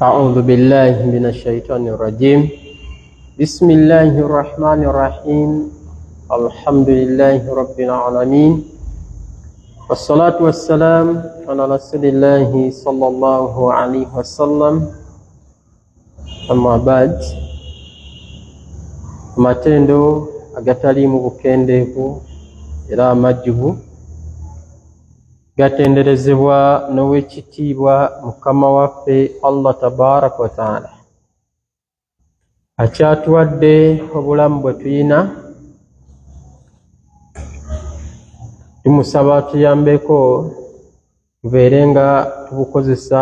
أعوذ بالله من الشيطان الرجيم. بسم الله الرحمن الرحيم. الحمد لله رب العالمين، والصلاة والسلام على رسول الله صلى الله عليه وسلم. أما بعد، matendo agataliimu bukendeevu era amajjuvu gatenderezebwa n'owekitiibwa mukama waffe Allah tabaraka wa taala akyatuwadde obulamu bwe tuyina. Tumusaba tuyambeko tubeere nga tubukozesa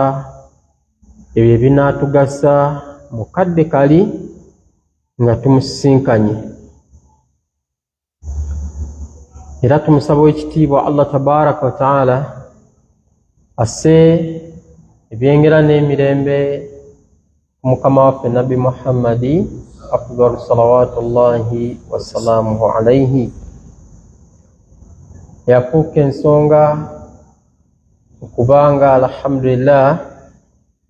ebyo ebinaatugasa mu kadde kali nga tumusisinkanye, era tumusaba ekitiibwa Allah tabaraka wa taala asse ebyengera n'emirembe ku mukama waffe Nabi Muhammadi afdalu salawatullahi wassalamuhu alaihi, yafuuka ensonga okubanga alhamdulillah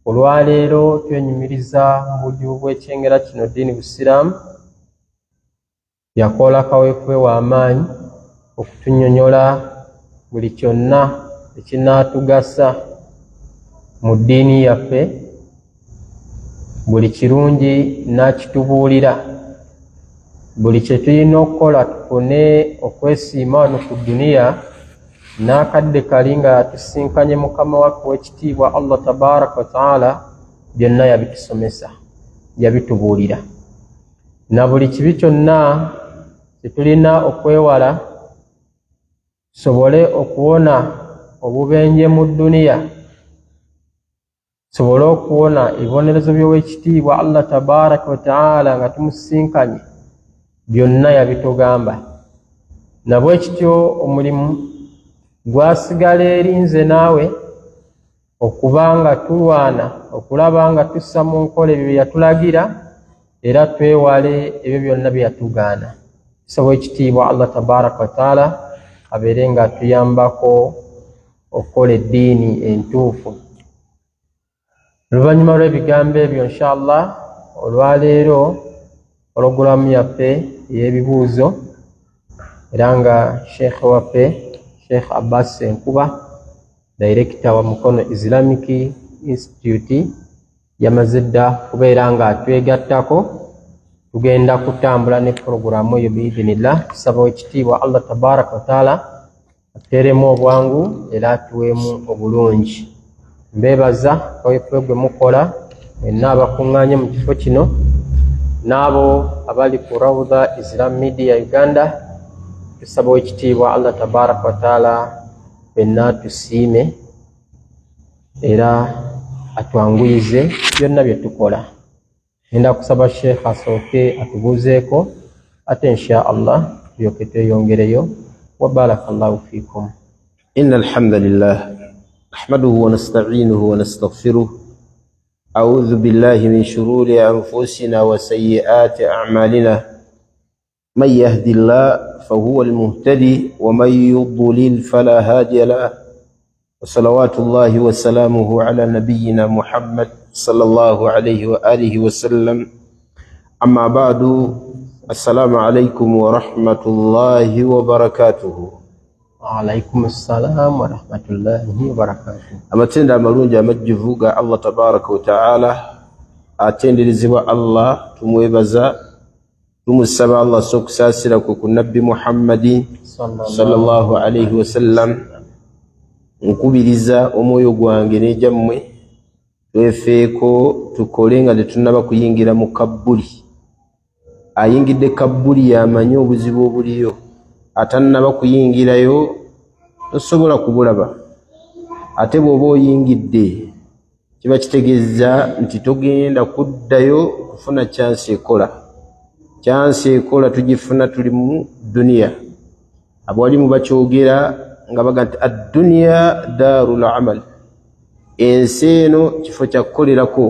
olwaleero twenyumiriza mu bujuvu bw'ekyengera kino ddiini busiraamu. Yakola kaweefube w'amaanyi okutunnyonnyola buli kyonna ekinaatugasa mu ddiini yaffe, buli kirungi n'akitubuulira, buli kye tulina okukola tufune okwesiima wano ku dduniya n'akadde kali nga tusisinkanye mukama waffe w'ekitiibwa Allah tabaraka wa taala, byonna yabitusomesa, yabitubuulira. Na buli kibi kyonna tetulina okwewala tusobole okuwona obubenje mu dduniya, tusobole okuwona ebibonerezo by'owekitiibwa Allah tabaraka wa taala nga tumusisinkanye, byonna yabitugamba. Na bwe kityo omulimu gwasigala eri nze naawe okubanga tulwana okulaba nga tussa mu nkola ebyo bye yatulagira, era twewale ebyo byonna bye yatugaana. Tusaba ekitiibwa Allah tabaraka wa taala abeere nga atuyambako okukola eddiini entuufu. Oluvannyuma lw'ebigambo ebyo, inshallah olwaleero pologulaamu yaffe ey'ebibuuzo, era nga sheekhe waffe Sheikh Abbas Senkuba, director wa Mukono Islamic Institute, yamaze dda kubeera nga atwegattako. Tugenda kutambula ne pologulaamu eyo biidhinillah. Tusaba ekitiibwa Allah tabaraka wa taala ateeremu obwangu era atuweemu obulungi. Mbeebaza kaweefube gwe mukola mwenna abakuŋŋaanye mu kifo kino, n'abo abali ku Rawda Islam Media Uganda. Tusaba ekitiibwa Allah tabaraka wa taala benna tusiime era atwanguyize byonna bye tukola. Ngenda kusaba Sheikh asooke atubuuzeeko, ate insha Allah tulyoke tweyongereyo. Wa barakallahu fiikum. إن الحمد لله نحمده ونستعينه ونستغفره. أعوذ بالله من شرور أنفسنا وسيئات أعمالنا. من يهد الله فهو المهتدي ومن يضلل فلا هادي له. وصلوات الله وسلامه على نبينا محمد صلى الله عليه وآله وسلم. أما بعد، السلام عليكم ورحمة الله وبركاته. وعليكم السلام ورحمة الله وبركاته. amatenda amalungi amajjuvu ga Allah tabaraka wa taala atenderezebwa Allah, tumwebaza tumusaba Allah sokusaasira ku Nabbi Muhammadi sallallahu alayhi wasallam. Nkubiriza omwoyo gwange n'ejammwe twefeeko tukole nga tetunnaba kuyingira mu kabbuli. Ayingidde kabbuli yamanyi obuzibu obuliyo, atannaba kuyingirayo tosobola kubulaba. Ate bw'oba oyingidde kiba kitegeeza nti togenda kuddayo kufuna chansi ekola. Chansi ekola tugifuna tuli mu duniya. Abawalimu bakyogera nga baga nti ad-dunya darul amal, ensi eno kifo kya kukolerako.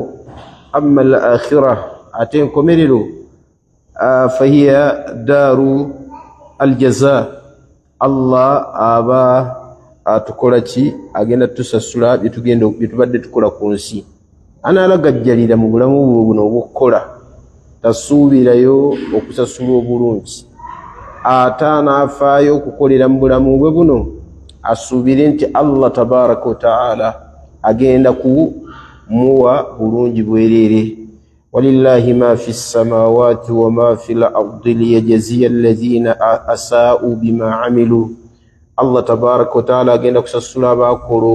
Amma al-akhirah, ate enkomerero fahiya daru al-jaza. Allah aba atukola ki? Agenda tusasula byetubadde tukola ku nsi. analagajjalira mu bulamu bwe buno obw'okukola tasuubirayo okusasula obulungi, ate anaafaayo okukolera mu bulamu bwe buno asuubire nti Allah tabaraka wa taala agenda kumuwa bulungi bwereere. walillahi ma fi ssamawati wa ma fi lardi liyajziya alladhina asaa'u bima amilu. Allah tabaraka wa taala agenda kusasula abaakola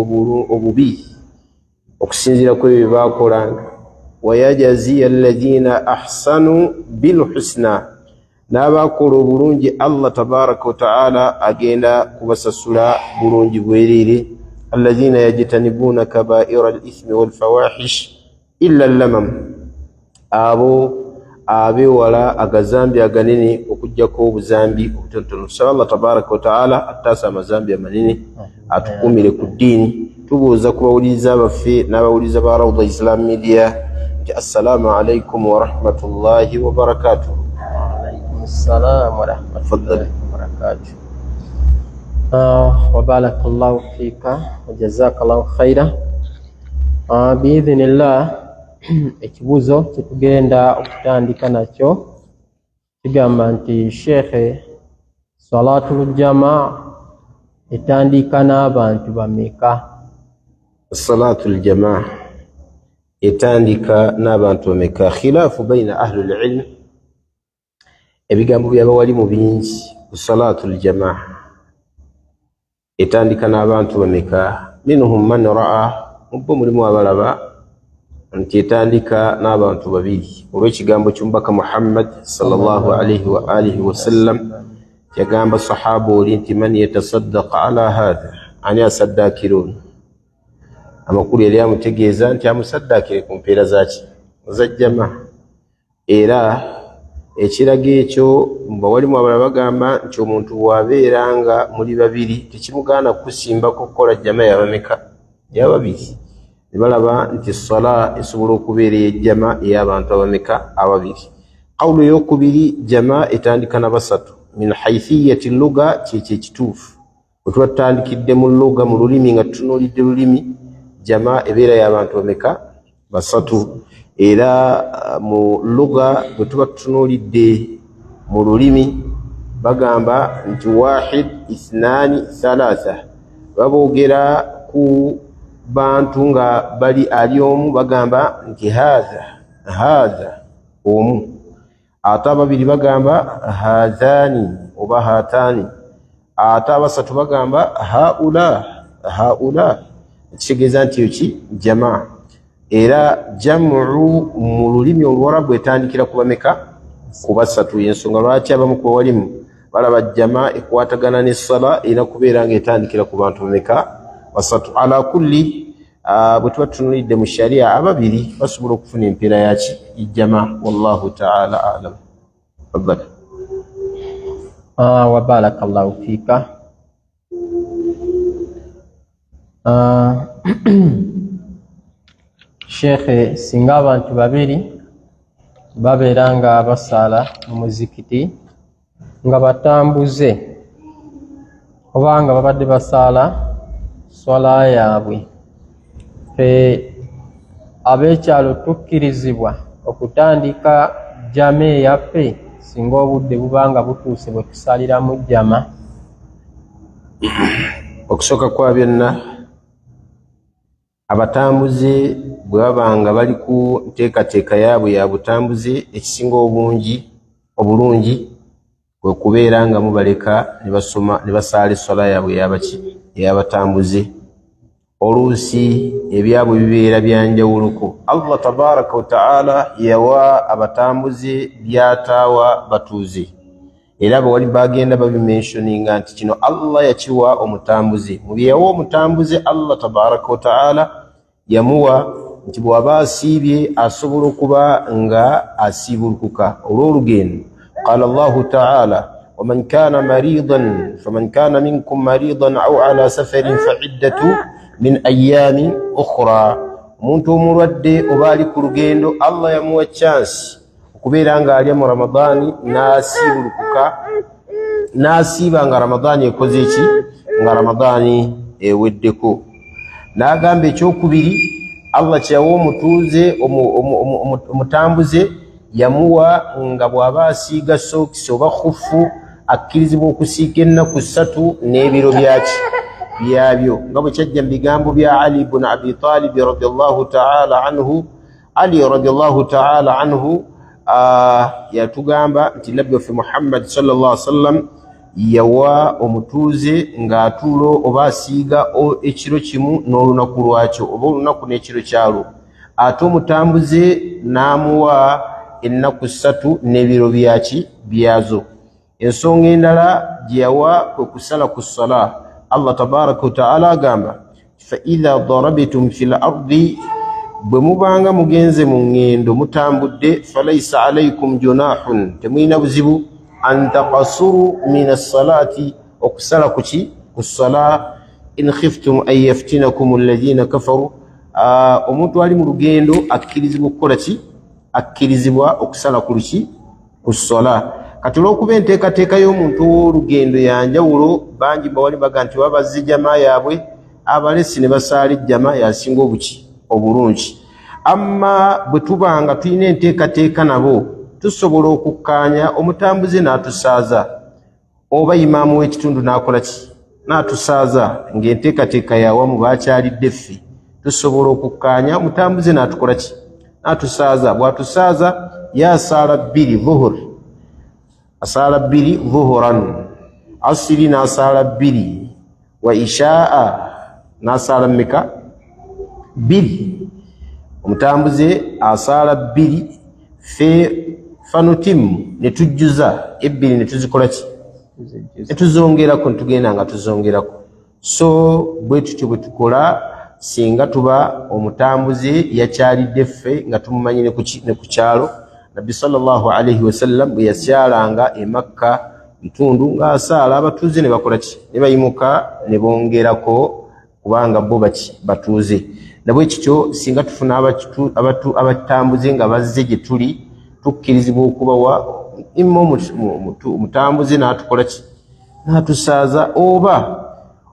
obubi okusinziira ku ebyo bye baakolanga. wayajziya alladhina ahsanu bilhusna, n'abaakola obulungi Allah tabaraka wa taala agenda kubasasula bulungi bwereere. alladhina yajtanibuna kabaira alithmi walfawahish illa lamam, abo abewala agazambi aganene okujjako obuzambi obutonotono. Tusaba Allah tabaraka wa taala ataasa amazambi amanene atukumire ku ddiini. tubuuza ku bawuliriza baffe n'abawuliriza ba Rawda Islam Media nti assalamu alaikum wa rahmatullahi wa barakatuh. السلام ورحمة الله وبركاته. وبارك الله فيك وجزاك الله خيرا. بإذن الله ekibuuzo kyetugenda okutandika nakyo kigamba nti Sheikh, salatul jamaa etandika n'abantu bameka? Salatul jamaa etandika n'abantu bameka? Khilaafu baina ahlul ilm, ebigambo by'abawalimu bingi ku salatul jamaa etandika n'abantu bameka. minhum man ra'a, mubbo mulimu abalaba nti etandika n'abantu babiri olw'ekigambo ky'omubaka Muhammad sallallahu alaihi wa alihi wasallam yagamba sahaba oli nti man yatasaddaqa ala hadha, ani asaddakirun. amakulu yali amutegeeza nti amusaddakire ku mpeera zaki za jamaa. era ekirago ekyo bawalimu abalala bagamba nti omuntu bw'abeeranga muli babiri tekimugaana kusimbako okukola jamaa yabameka? yababiri. balaba nti sala esobola okubeera ejjama ey'abantu abameka? ababiri. qawlu ey'okubiri jamaa etandika na basatu. min haithiyati luga, kyekyo ekituufu bwe tuba tutandikidde mu luga mu lulimi nga tutunuulidde lulimi, jamaa ebeera y'abantu bameka? basatu. era mu luga bwe tuba tutunuulidde mu lulimi bagamba nti wahid ithnani thalatha, baboogera ku bantu nga bali ali omu bagamba nti hadha omu, ate ababiri bagamba hadhani oba hatani, ate abasatu bagamba haula. ekitegeeza nti yoki jamaa. era jamu mu lulimi oluwarabu etandikira kubameka? ku basatu. y'ensonga lwaki abamu ku bawalimu balaba jamaa ekwatagana ne sala era kubeera nga etandikira ku bantu bameka? basatu. ala kulli bwe tuba tutunulidde mu sharia ababiri basobola okufuna empeera yaki ijjama. wallahu taala alam. faddal. wa barakallahu fika. Sheikh, singa abantu babiri babeera nga basala mu muzikiti nga batambuze oba nga babadde basala swala yaabwe, ab'ekyalo tukkirizibwa okutandika jama eyaffe singa obudde bubanga butuuse bwe tusaliramu jama? okusooka kwa byonna, abatambuze bwe babanga bali ku nteekateeka yaabwe ya butambuze, ekisinga obulungi kwe kubeera nga mubaleka ne basaala esswala yaabwe ey'abatambuze. oluusi ebyabwe bibeera byanjawuloko. Allah tabaraka wa taala yawa abatambuze byataawa batuuze, era bawali bagenda babimensioninga nti kino Allah yakiwa omutambuze. mu bye yawa omutambuze Allah tabaraka wa taala yamuwa nti bw'aba asiibye asobola okuba nga asiibulukuka olw'olugendo. qala Allahu taala waman kana maridan faman kana minkum maridan au ala safarin fa'iddatu min ayami ukhra. omuntu omulwadde oba ali ku lugendo Allah yamuwa chance okubeera nga ali mu Ramadani n'asiibulukuka n'asiiba nga Ramadani ekoze eki, nga Ramadani eweddeko. N'agamba ekyokubiri, Allah kyawa omutuuze omutambuze yamuwa nga bw'aba asiiga sookisi oba khufu akkirizibwa okusiika ennaku 3 n'ebiro byabyo nga bwe kyajja mu bigambo bya Ali ibn Abi Talib radiyallahu ta'ala anhu. Ali radiyallahu ta'ala anhu yatugamba nti nabbi waffe Muhammad sallallahu alaihi wasallam yawa omutuuze ng'atuulo oba asiiga ekiro kimu n'olunaku lwakyo oba olunaku n'ekiro kyalwo, ate omutambuze n'amuwa ennaku 3 n'ebiro byazo. Ensonga endala gye yawa kwe kusala ku ssala. Allah tabaraka wa ta'ala agamba fa idha darabtum fil ardi, bwe mubanga mugenze mu ngendo mutambudde, falaysa alaykum junahun, temulina buzibu an taqasuru min as-salati, okusala kuki ku ssala, in khiftum an yaftinakum alladhina kafaru. Omuntu ali mu lugendo akkirizibwa okukola ki? Akkirizibwa okusala ku ssala. Kati olw'okuba enteekateeka y'omuntu w'olugendo yanjawulo, bangi bawali baga nti babazze jama yaabwe, abalesi ne basaala ejjama yasinga obulungi. Amma bwe tubanga tulina enteekateeka nabo, tusobola okukkaanya omutambuze n'atusaaza, oba imaamu w'ekitundu n'akola ki? N'atusaaza, ng'enteekateeka yawamu baakyalidde ffe. Tusobola okukkaanya omutambuze n'atukola ki? N'atusaaza. Bw'atusaaza yasaala 2 dhuhur, asaala 2 dhuhuran, asiri n'asaala 2, wa ishaa n'asaala mmeka? 2. Omutambuze asaala 2, fe fanutimu ne tujjuza 2 ne tuzikola ki? Ne tuzongerako, netugenda nga tuzongerako. So bwe tutyo bwe tukola singa tuba omutambuze yakyalidde ffe nga tumumanyi ne ku kyalo. Nabbi sallallahu alayhi wasallam bwe yasyalanga e Makka bitundu ng'asaala, abatuuze ne bakola ki? Ne bayimuka ne bongerako, kubanga bo batuuze. Nabwe kityo singa tufuna abatambuze nga bazze gye tuli, tukkirizibwa okubawa imma omutambuze n'atukola ki? N'atusaaza, oba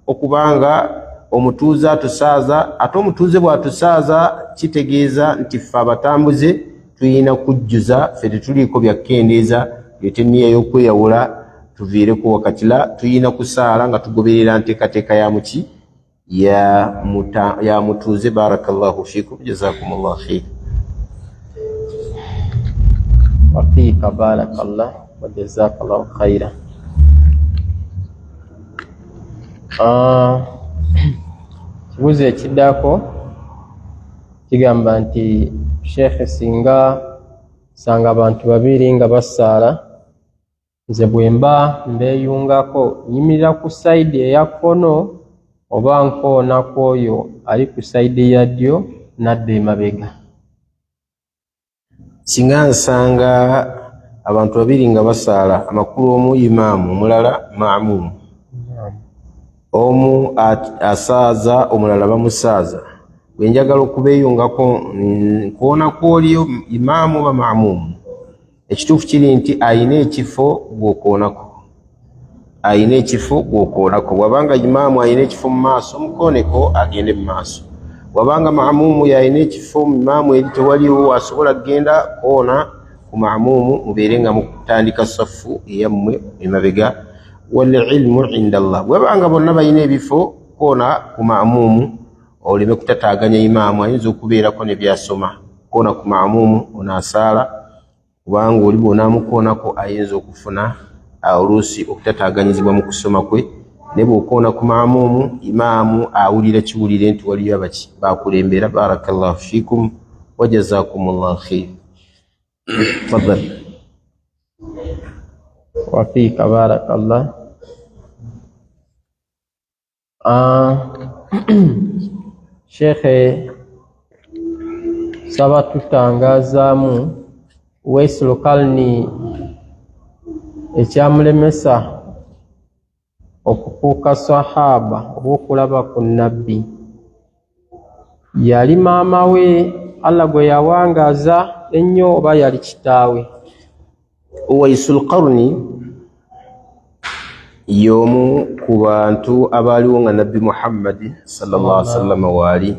okubanga omutuuze atusaaza. Ate omutuuze bw'atusaaza kitegeeza nti ffe abatambuze tuyina kujjuza, ffe tetuliiko byakendeeza, yete nniya y'okweyawula tuviireko wakatila. Tuyina kusaala nga tugoberera nteekateeka ya muki? Ya mutuuze. Barakallahu fikum, jazakumullahu khair. Wafika barakallah wa jazakallahu khaira. Kibuuzo ekiddako kigamba nti Sheikh, singa sanga abantu babiri nga basaala, nze bwe mba mbeeyungako, nyimirira ku sayidi eya kkono oba nkoona ku oyo ali ku sayidi ya ddyo nadda emabega? Singa nsanga abantu babiri nga basaala, amakulu omu imaamu omulala maamumu, omu asaaza omulala bamusaaza, bwe njagala okubeeyungako nkoona ku oliyo imaamu oba maamumu, ekituufu kiri nti ayina ekifo gw'okoonako. Ayina ekifo gw'okoonako. Bw'abanga imaamu ayina ekifo mu maaso, mukooneko agende mu maaso. Bw'abanga maamumu yayina ekifo mu imaamu eri tewaliwo, asobola kugenda koona ku maamumu, mubeere nga mutandika saffu eyammwe emabega. Wal ilmu inda Allah. Bw'abanga bonna bayina ebifo, koona ku maamumu, oleme kutataaganya imaamu, ayinza okubeerako ne byasoma. Koona ku maamumu onaasaala, kubanga oli bw'onaamukoonako ayinza okufuna oluusi okutataaganyizibwa mu kusoma kwe. Ne bw'okoona ku maamumu, imaamu awulira kiwulire nti waliyo abaki bakulembera. Barakallahu fikum wa jazakumullahu khair. Tafadhal. Wafika barakallah. Sheikh, saba tutangazaamu Waisul Karni ekyamulemesa okufuuka sahaba oba okulaba ku nabbi. Yali maama we Allah gwe yawangaaza ennyo oba yali kitaawe? Waisul Karni y'omu ku bantu abaaliwo nga Nabbi Muhammad sallallahu alaihi wasallam waali.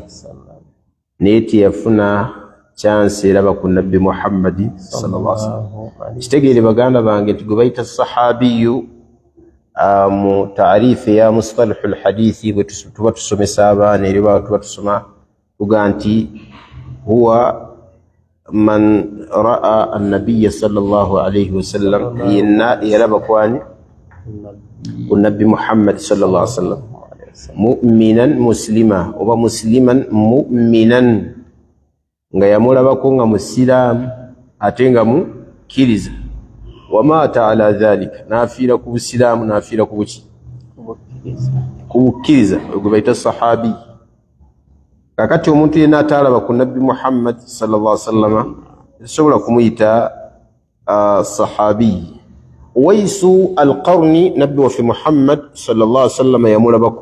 neti yafuna chance eraba ku nabbi Muhammad sallallahu alaihi wasallam. Kitegeere baganda bange nti gwe bayita sahabiyu mu taarifu ya mustalahul hadithi bwe tuba tusomesa abaana eri tuba tusoma tuga nti huwa man raa annabiyya sallallahu alaihi wasallam, yenna yaraba kwani ku nabbi Muhammad sallallahu alaihi wasallam, mu'minan muslima oba musliman mu'minan, nga yamulabako nga musiraamu ate nga mukkiriza, wamaata ala dhalika, nafiira ku busiraamu nafiira ku buki, ku bukkiriza, gwe bayita sahabi. Kakati omuntu yenna atalaba ku nabbi Muhammad sallallahu alaihi wasallam sobola kumuyita sahabi. Uwaisu al-Qarni, nabbi waffe Muhammad sallallahu alaihi wasallam yamulabako,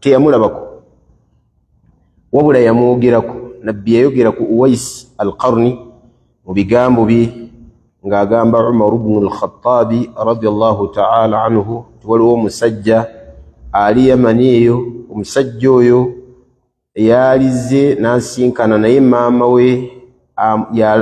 teyamulabako wabula yamwogerako. Nabbi yayogera ku Uwais al-Qarni mu bigambo bye ng'agamba Umar ibn al-Khattab radiyallahu ta'ala anhu, waliwo omusajja ali Yamani eyo, omusajja oyo yalize n'asinkana naye maama we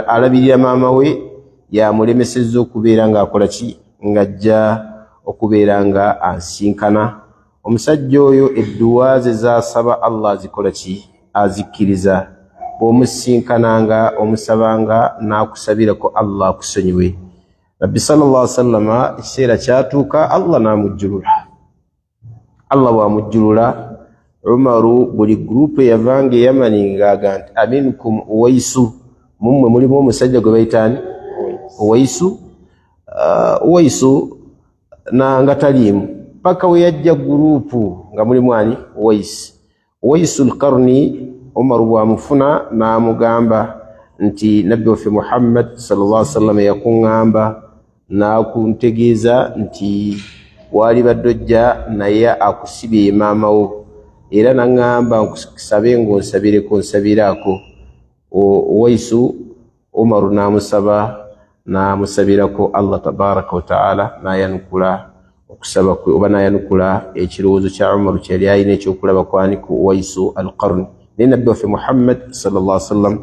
alabirira maama we yamulemesezza okubeera ng'akola ki, ng'ajja okubeera nga ansinkana. Omusajja oyo edduwa ze zaasaba Allah azikola ki, azikkiriza. Bw'omusinkananga omusabanga n'akusabirako Allah akusonyiwe. Nabbi sallallahu alaihi wasallam ekiseera kyatuuka Allah n'amujjulula. Allah bw'amujjulula, Umaru buli gurupu yavanga Yamani ng'aga nti aminkum Uwaisu, mummwe mulimu omusajja gwe bayitaani Uwaisu. Uwaisu nga taliimu paka we yajja gurupu nga mulimu ani Uwais. Uwaisul Qarni Umaru bw'amufuna n'amugamba nti nabbi waffe Muhammad sallallahu alaihi wasallam yakuŋŋamba n'akuntegeeza nti wali baddojja naye akusibye maama wo, era naŋŋamba nkusabe ng'onsabireko nsabiraako. Uwaisu Umaru n'amusabirako Allah tabaraka wa ta'ala, n'ayanukula okusaba kwe oba n'ayanukula ekirowoozo kya Umaru kyali alina ekyokulaba kwani ku Uwaisu al-Qarni. Naye nabbi waffe Muhammad sallallahu alaihi wasallam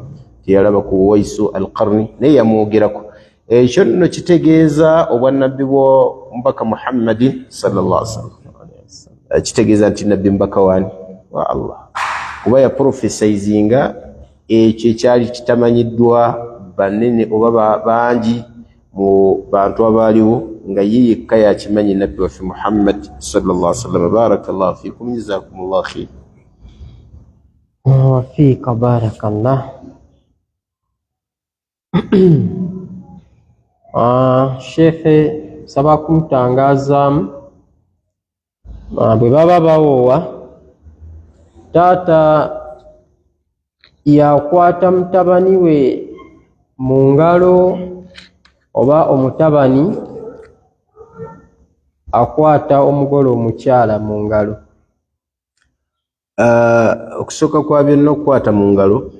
teyalaba ku Uwaisu al-Qarni naye yamwogerako. Ekyo nno kitegeeza obwannabbi bw'omubaka Muhammad sallallahu alaihi wasallam, kitegeeza nti nabbi mubaka wani wa Allah, kuba yaprofesayizinga ekyo ekyali kitamanyiddwa banene oba bangi mu bantu abaaliwo, nga ye yekka yakimanyi nabbi waffe Muhammad sallallahu alaihi wasallam. Barakallahu fikum, jazakumullahu khair. Wa fika barakallah. Shekhe saba kumutangazaamu, bwe baba bawoowa taata yakwata mutabani we mu ngalo oba omutabani akwata omugole omukyala mu ngalo. Okusooka kwa byonna okukwata mu ngalo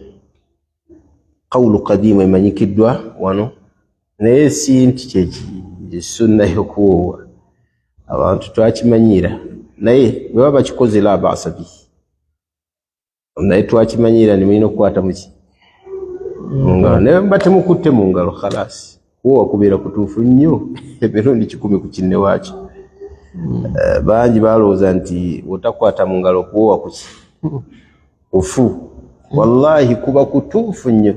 qawlu qadimu emanyikiddwa wano, naye si nti kyeki sunna y'okuwoowa, abantu twakimanyiira, naye bwe baba bakikoze la ba'sa bihi, naye twakimanyiira ne mulina okukwata muki mu ngalo, naye mba temukutte mu ngalo khalasi, kuwoowa kubeera kutuufu nnyo emirundi 10 ku kinne waakyo. Bangi balowooza nti otakwata mu ngalo kuwoowa kuki kufu, wallahi kuba kutuufu nnyo.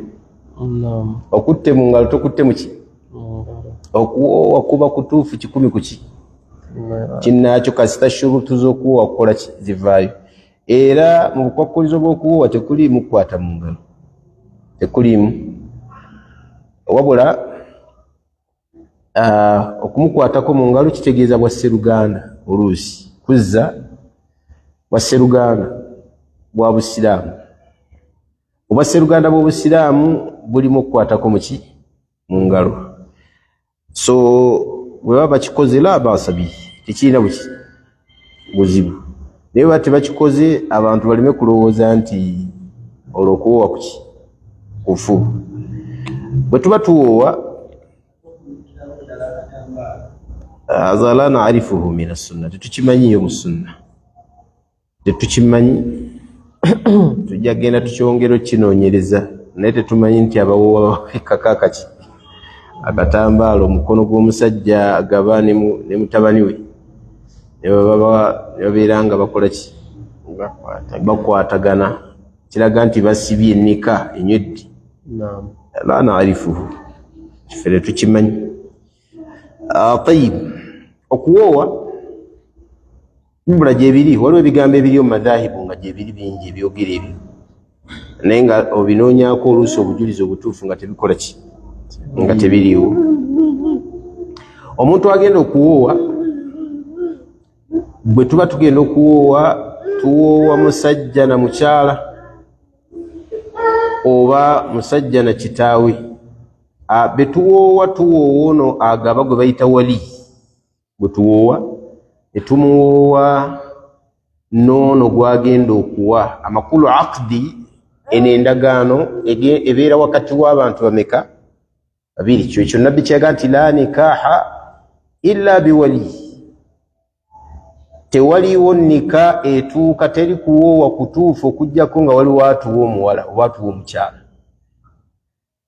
Okutte mu ngalo tokutte muki, okuwoowa kuba kutuufu 10 kuki kinnaakyo, kasita shurutu z'okuwoowa kukola ki zivaayo. Era mu bukwakkulizo bw'okuwoowa tekuliimu kukwata mu ngalo, tekuliimu, wabula okumukwatako mu ngalo kitegeeza bwa sseruganda, oluusi kuzza bwa sseruganda bwa busiraamu. Obwa sseruganda bw'obusiraamu bulimu okukwatako muki mu ngalo. So bwe baba bakikoze la ba'sa bihi, tekirina buki buzibu. Naye bwe tebakikoze abantu baleme kulowooza nti olw'okuwoowa kuki kufu. Bwe tuba tuwoowa azala na'rifuhu min as-sunnah, tetukimanyiyo mu sunna, tetukimanyi tujja genda tukyongero kinoonyereza naye tetumanyi nti abawoowa kakaka ki akatambaala omukono gw'omusajja agaba ne mutabani we ne babeera nga bakola ki bakwatagana kiraga nti basibye ennika enyweddi la naarifuhu fere tukimanyi. Tayib, okuwoowa mbula gyebiri waliwo ebigambo ebiri mu madhahibu nga gyebiri bingi ebyogera ebyo naye nga obinoonyaako oluusi obujulizi obutuufu nga tebikola ki nga tebiriiwo. Omuntu agenda okuwoowa, bwe tuba tugenda okuwoowa tuwoowa musajja na mukyala oba musajja na kitaawe. Be tuwoowa ono agaba gwe bayita wali. Bwe tuwoowa netumuwoowa noono gwagenda okuwa. Amakulu aqdi eno endagaano ebeera wakati w'abantu bameka? Babiri. Ekyo nabbi kyaga nti la nikaha illa biwali. Tewaliwo nika etuuka teri kuwoowa kutuufu okujjako nga waliwo atuwa omuwala oba atuwa omukyala.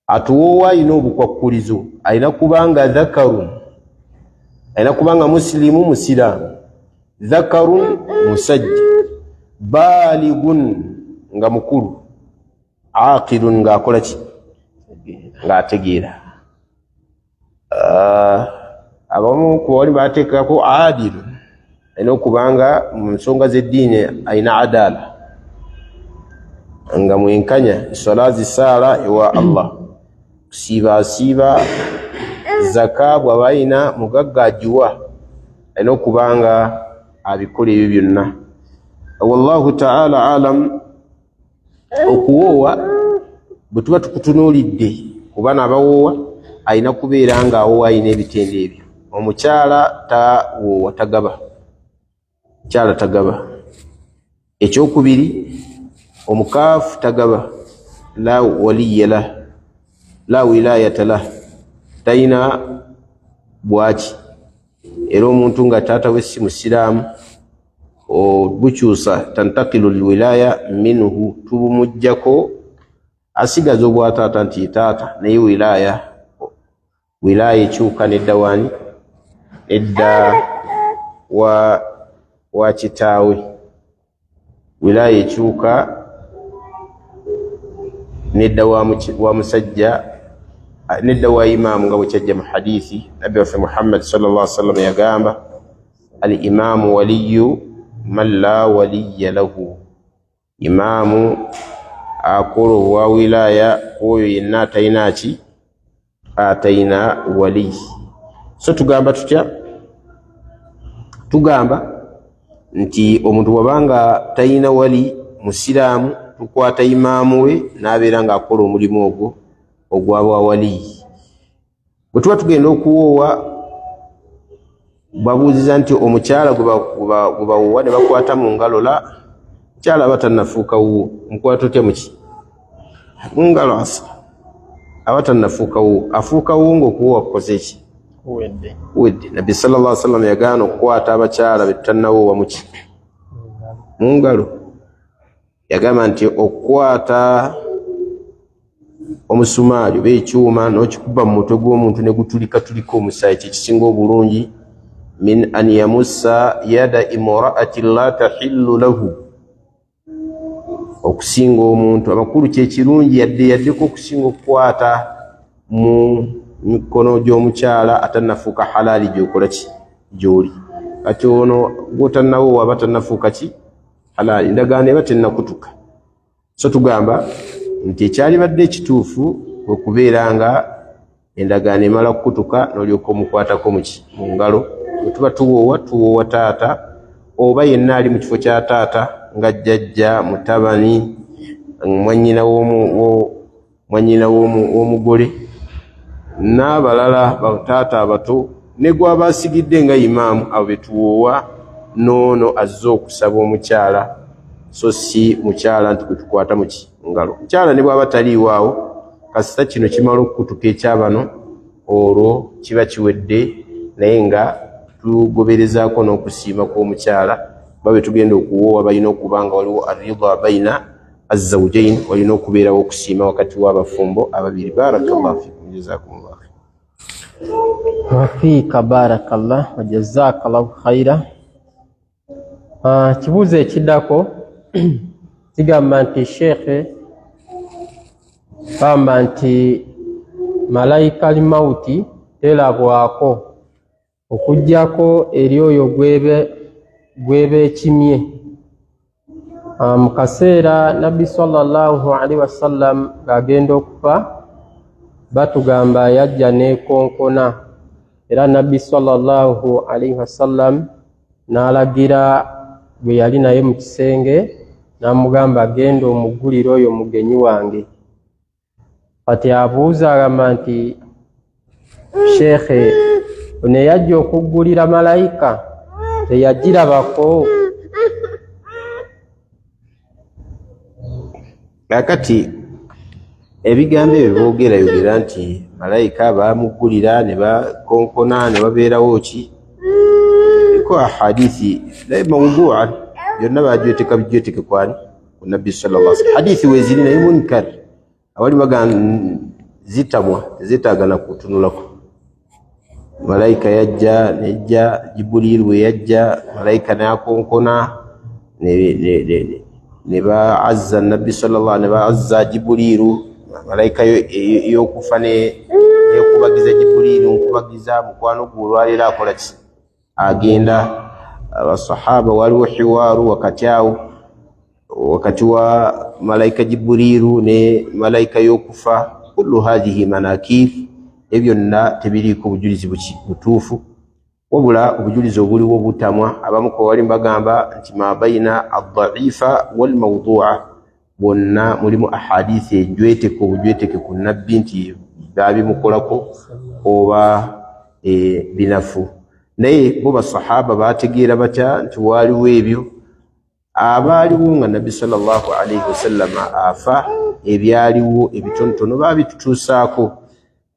Atuwoowa alina obukwakkulizo, alina kubanga dhakarun, alina kubanga musilimu musiraamu, dhakarun musajja, baaligun nga mukulu, aqilun nga akola ki nga ategeera. Abamu ku bali bateekako adilun, alina okubanga mu nsonga z'eddiini alina adaala nga mwenkanya eswala zisaala ewa Allah, kusiiba zaka bw'aba alina mugagga agiwa alina okubanga abikola ebyo byonna. Wallahu ta'ala alam. Okuwoowa bwe tuba tukutunuulidde kuba n'abawoowa alina kubeera nga awoowa alina ebitende ebyo. Omukyala tawoowa, tagaba. Mukyala tagaba. Ekyokubiri, omukaafu tagaba. La waliya lah, la wilayata lah, talina bwaki. Era omuntu nga taata we si musiraamu obukyusa tantakilu lwilaya minhu, tubumujjako asigaza obwataata nti taata, naye wilaya ekyuka nedda wani? Edda wa kitaawe. Wilaya ekyuka nedda wa musajja, nedda wa imaamu nga bwe kyajja mu hadithi. Nabbi waffe Muhammad sallallahu alaihi wasallam yagamba al imaamu waliyu man la waliya lahu. Imaamu akola owa wilaya oyo yenna atalina ki? Atalina wali. So tugamba tutya? Tugamba nti omuntu wabanga talina wali musiraamu, tukwata imaamu we n'abeera ng'akola omulimu ogwo ogwabwa wali. Bwe tuba tugenda okuwoowa, babuuziza nti omukyala gwe bawoowa ne bakwata mu ngalo, la mukyala aba tannafuuka wuwo, mukwata otya muki? Mu ngalo asa aba tannafuuka wuwo. Afuuka wuwo ng'okuwoowa kukoze ki? Wedde. Nabbi sallallahu alaihi wasallam yagaana okukwata abakyala be tutannawoowa muki? Mu ngalo. Yagamba nti okukwata omusumaali oba ekyuma n'okikuba mu mutwe gw'omuntu ne gutulika omusaayi kye kisinga obulungi, min an yamussa yada imra'ati la tahillu lahu, okusinga omuntu. Amakulu kye kirungi yaddeko okusinga okukwata mu mikono gy'omukyala atannafuuka halaali gy'okola ki? Gy'oli. Kati ono gw'otannawoowa aba tannafuuka ki? Halaali. Endagaano eba tennakutuka. So tugamba nti ekyalibadde ekituufu okubeera nga endagaano emala kukutuka n'olyoka omukwatako muki? Mu ngalo. Bwe tuba tuwoowa taata oba yenna ali mu kifo kya taata nga jjajja, mutabani, mwannyina w'omugole n'abalala bataata abato ne gw'aba asigidde nga imaamu, abo be tuwoowa noono azze okusaba omukyala, so si mukyala nti kwe tukwata muki? Ngalo. Mukyala ne bw'aba taliiwaawo, kasita kino kimala okukutuka ekyabano, olwo kiba kiwedde, naye nga tugoberezaako n'okusiima kw'omukyala babe tugenda okuwoowa balina okubanga waliwo arida baina azzawjain, walina okubeerawo okusiima wakati w'abafumbo ababiri. Barakallahu fikum, jazakumullah khair. Wafiika barakallah wa jazakallahu khaira. Kibuuzo ekiddako kigamba nti sheekhe gamba nti malayika al-mauti terabwako okuggyako eri oyo gweba ekimye. Mu kaseera Nabbi sallallahu alaihi wasallam ng'agenda okufa batugamba yajja n'ekonkona, era Nabbi sallallahu alaihi wasallam n'alagira gwe yali naye mu kisenge n'amugamba agenda omuggulire oyo mugenyi wange. Kati abuuza agamba nti sheekhe ono yajja okuggulira malayika teyagirabako? Kakati ebigambo ebyo boogera nti malayika bamuggulira ne bakonkona ne babeerawo ki, ko ahadithi naye mawdu'a byonna bagyeteeka kwani ku Nabbi sallallahu alaihi wasallam. Hadithi weeziri naye munkar, abali bagamba zitamwa tezeetaagana kutunulako. Malayika yajja nejja, Jibril we yajja, malayika n'akonkona ne baazza Nabbi sallallahu alaihi, ne baazza Jibrilu, malayika y'okufa nekubagiza Jibrilu, nkubagiza mukwano gwe olwaleero akola ki, agenda. Abasahaba waliwo hiwaaru wakati wa malayika Jibrilu ne malayika y'okufa. Kullu hadhihi manakir, ebyo byonna tebiriiko bujulizi butuufu, wabula obujulizi obuliwo butamwa. Abamu ko wali bagamba nti ma baina ad-da'ifa wal mawdu'a, bonna mulimu ahadithi obujweteke ku Nabbi nti babimukolako oba binafu. Naye bo basahaba bategeera batya nti waliwo ebyo abaaliwo nga Nabbi sallallahu alaihi wasallam afa, ebyaliwo ebitonotono babitutuusaako.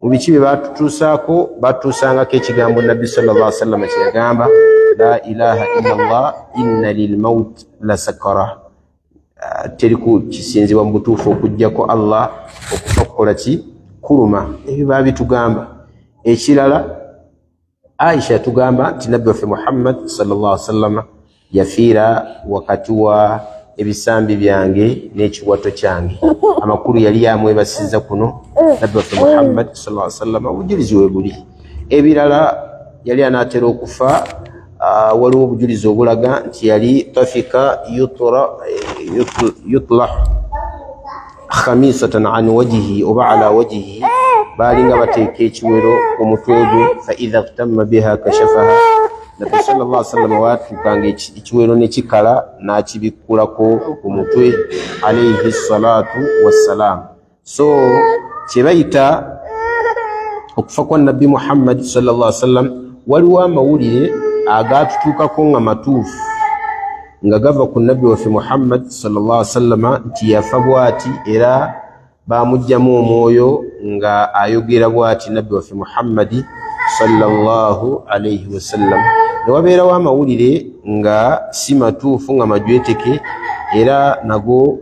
Mu biki bye batutuusaako, batuusangako ekigambo Nabbi sallallahu alaihi wasallam kye yagamba, la ilaha illallah inna lilmaut la sakara. Teriku kisinzibwa mu butuufu okuggyako Allah, okufa kukola ki, kuluma. Ebyo babitugamba. Ekirala Aisha tugamba nti Nabbi waffe Muhammad sallallahu alaihi wasallam yafiira wakati wa ebisambi byange n'ekiwato kyange. Amakulu yali yamwebasiza kuno Nabbi waffe Muhammad sallallahu alaihi wasallam, obujulizi we buli. Ebirala yali anaatera okufa, waliwo obujulizi obulaga nti yali tafika yutlah khamisatan an wajhihi oba ala wajhihi, balinga bateeka ekiwero ku mutwe gwe, fa idha tamma biha kashafaha. Nabbi sallallahu alaihi wasallam watukanga ekiwero ne kikala n'akibikkulako ku mutwe, alayhi salatu wassalam. So kyebayita okufa kwa Nabbi Muhammad sallallahu alaihi wasallam, waliwo amawulire agatutuukako nga matuufu nga gava ku Nabbi waffe Muhammad sallallahu alaihi wasallam nti yafa bw'ati, era bamugyamu omwoyo nga ayogera bw'ati Nabbi waffe Muhammad sallallahu alaihi wasallam. Ne wabeerawo amawulire nga si matuufu, nga majweteke, era nago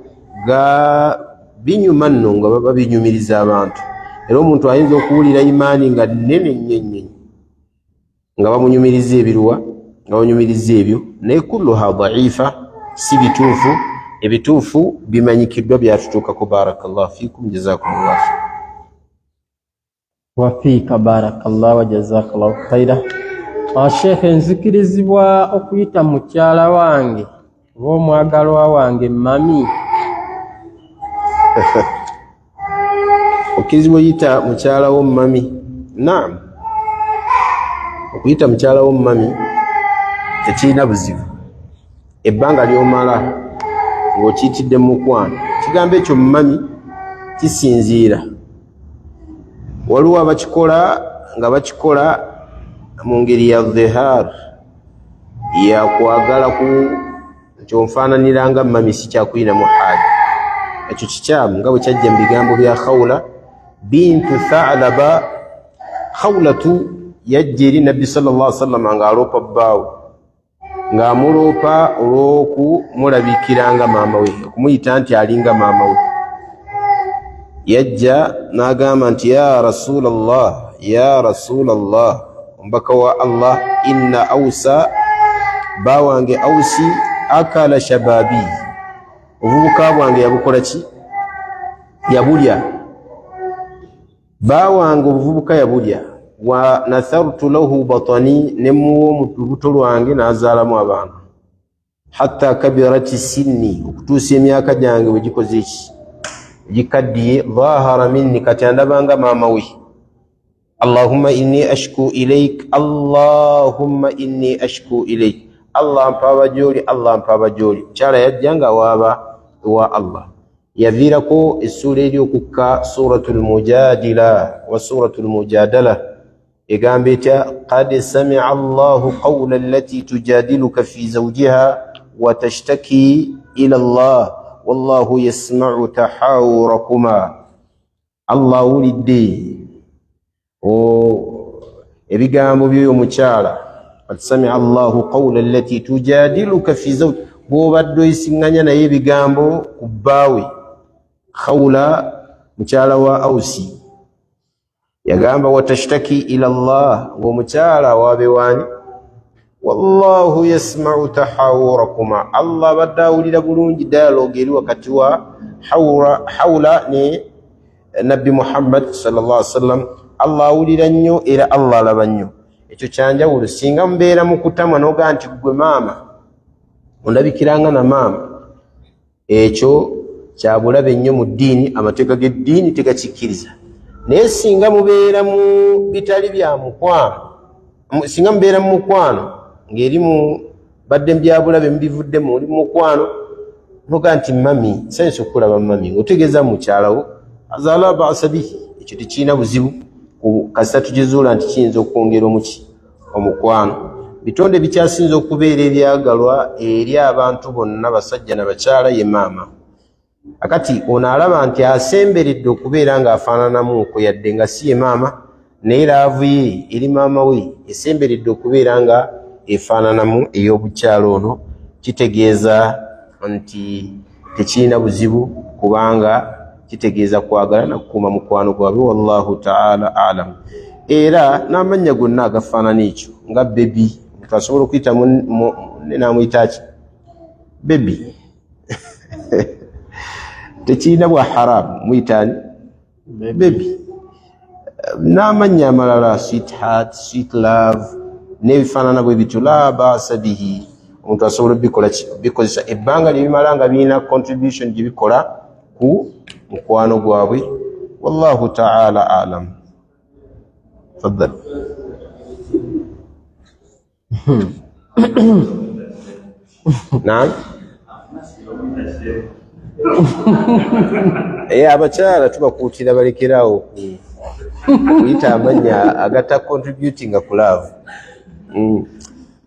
binyuma nno nga baba binyumiriza abantu. Era omuntu ayinza okuwulira imaani nga nnene nnyo nga bamunyumiriza ebirwa, nga banyumiriza ebyo, naye kulluha da'ifa, si bituufu. Ebituufu bimanyikiddwa byatutuukako. Barakallahu fikum, jazakumullah khair. Wafiika barakallahu wa jazakallahu khaira. Sheekhe, nzikirizibwa okuyita mukyala wange oba omwagalwa wange mami? Okirizibwa oyita mukyala wo mami? Naam, okuyita mukyala wo mami tekirina buzibu. Ebbanga ly'omala ng'okiyitidde mu mukwano, kigambo ekyo mami kisinziira. Waliwo abakikola nga bakikola mu ngeri ya dhihar, yakwagala ku nti onfaananira nga mami, si kyakuyina mu haja. Ekyo kikyamu nga bwe kyajja mu bigambo bya Khawla bintu Tha'laba. Khawlatu yajja eri Nabbi sallallahu alaihi wasallam ng'aloopa bbaawe ng'amuloopa olw'okumulabikiranga maama we, okumuyita nti alinga maama we. Yajja n'agamba nti ya Rasulallah, ya Rasulallah, omubaka wa Allah, inna Awsa, bawange Awsi, akala shababi, obubuka bwange yabukola ki? Yabulya. Bawange obuvubuka yabulya. Wa nathartu lahu batani, nemuwo mu lubuto lwange n'azaalamu abaana. Hatta kabirati sinni, okutuusa emyaka gyange bwe gikoze ki? Gikaddiye. Dhahara minni, kati andabanga maama we. Allahumma inni ashku ilayk, Allahumma inni ashku ilayk. Allah mpaba gy'oli, Allah mpaba gy'oli. Mukyala yajja nga waaba wa Allah. Yaviirako essula eri okukka suratul mujadila wa suratul mujadala egamba etya qad sami'a Allahu qawla allati tujadiluka fi zawjiha wa tashtaki ila Allah wallahu yasma'u tahawurakuma. Allah awulidde ebigambo by'oyo mukyala. Qad sami'a Allahu qawla allati tujadiluka fi zawjiha, bw'obadde oyisiŋŋanya naye ebigambo ku bbaawe. Khawla mukyala wa Awsi yagamba watashtaki ila Allah, ng'omukyala waabe waani? Wallahu yasma'u tahawurakuma, Allah badde awulira bulungi dialogue eri wakati wa Hawla ne Nabbi Muhammad sallallahu alaihi wasallam. Allah awulira nnyo era Allah alaba nnyo. Ekyo kyanjawulo. Singa mubeera mu kutamwa n'ogaa nti gwe maama ondabikiranga na maama, ekyo kyabulabe nnyo mu ddiini, amateeka g'eddiini tegakikkiriza. Naye singa mubeera mu bitali bya mukwano, singa mubeera mu mukwano ng'eri mu badde mu byabulabe mubivuddemu, oli mu mukwano noga nti mami nsanyusa okukulaba mami, ng'otegeeza mukyalawo azaala ba'sa bihi, ekyo tekirina buzibu kasita tugizuula nti kiyinza okwongera omukwano. Bitonde bikyasinza okubeera ebyagalwa eri abantu bonna, basajja n'abakyala, ye maama. Akati ono alaba nti asemberedde okubeera ng'afaananamu ko, yadde nga si ye maama, naye laavu ye eri maama we esemberedde okubeera nga efaananamu ey'obukyalo ono. Kitegeeza nti tekirina buzibu kubanga kitegeeza kwagala na kukuuma mukwano gwabwe. Wallahu ta'ala alam. Era n'amannya gonna agafaanana ekyo nga bebi, twasobola okuyita namuyita ki? Bebi. Tekirina bwa haramu, muyitani bebi. N'amannya amalala sweetheart, sweet love n'ebifaanana bwe bityo, la ba'sa bihi, omuntu asobola bikozesa ebbanga lye bimala nga birina contribution gye bikola ku mukwano gwabwe. Wallahu ta'ala alam. Faddal. Naam. Abakyala tubakuutira balekerawo kuyita amannya agata contributing ku love.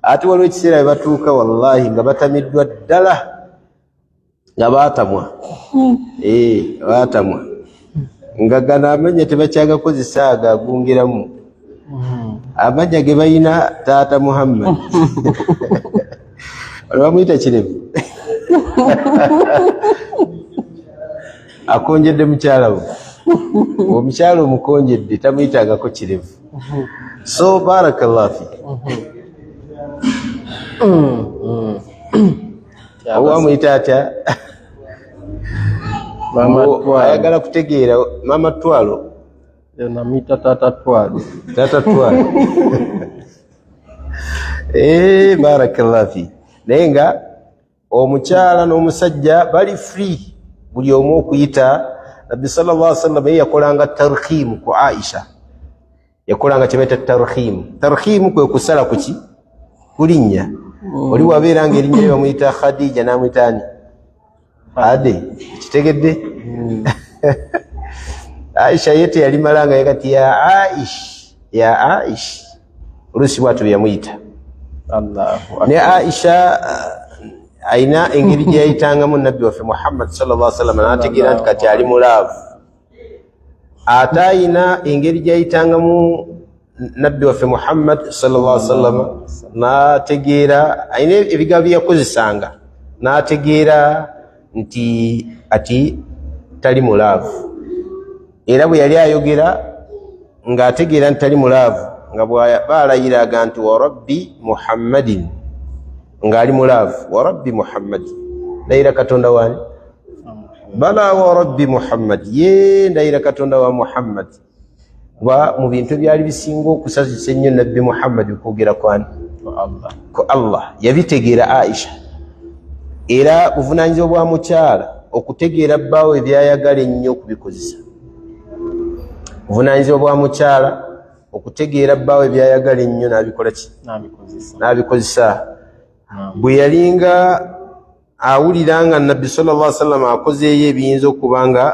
Ate waliwo ekiseera bwe batuuka wallahi nga batamiddwa ddala nga baatamwa. Baatamwa nga gano amannya tebakyagakozesa agagungiramu. Amannya ge balina taata Muhammad bamuyita Kirevu. Akonjedde mukyala we, omukyala omukonjedde tamuyitangako Kirevu. So barakallahu fi. Owamuyita atya? Ayagala kutegeera Mama Twalo. Namuyita Taata Twalo. Taata Twalo. Barakallahu fi. Naye nga omukyala n'omusajja bali free buli omu okuyita. Nabbi sallallahu alaihi wasallam yakolanga tarkhim ku Aisha, yakolanga kyebayita tarkhim. Tarkhim kwe kusala kuki? Kulinnya. Oli wabeera ng'erinnya lye bamuyita Khadija n'amuyita ani? Ade. Kitegedde? Aisha yete yali malanga yakati ya Aish, ya Aish. Olusi bwatu yamuyita. Allahu. Ne Aisha aina engeri gye yayitangamu Nabbi waffe Muhammad sallallahu alaihi wasallam n'ategeera nti kati ali mulaavu. Ate ayina engeri gye yayitangamu Nabbi waffe Muhammad sallallahu alaihi wasallam n'ategeera ayina ebigambo bye yakozesanga n'ategeera nti ati tali mulaavu era bwe yali ayogera ng'ategeera nti tali mulaavu nga baalayiraga nti wa rabbi muhammadin ng'ali mulaavu wa rabbi muhammadin ndayira katonda wani bala wa rabbi muhammad ye ndayira katonda wa muhammad wa mu bintu byali bisinga okusazisa ennyo nabbi muhammad okwogera kwani ko allah yabitegeera aisha era buvunaanyizibwa bwa mukyala okutegeera bbaawe ebyayagala ennyo okubikozesa buvunaanyizibwa bwa mukyala okutegeera bbaawe ebyayagala ennyo n'abikola ki n'abikozesa bwe yalinga awulira nga nabbi sallallahu alaihi wasallam akozeeyo ebiyinza okuba nga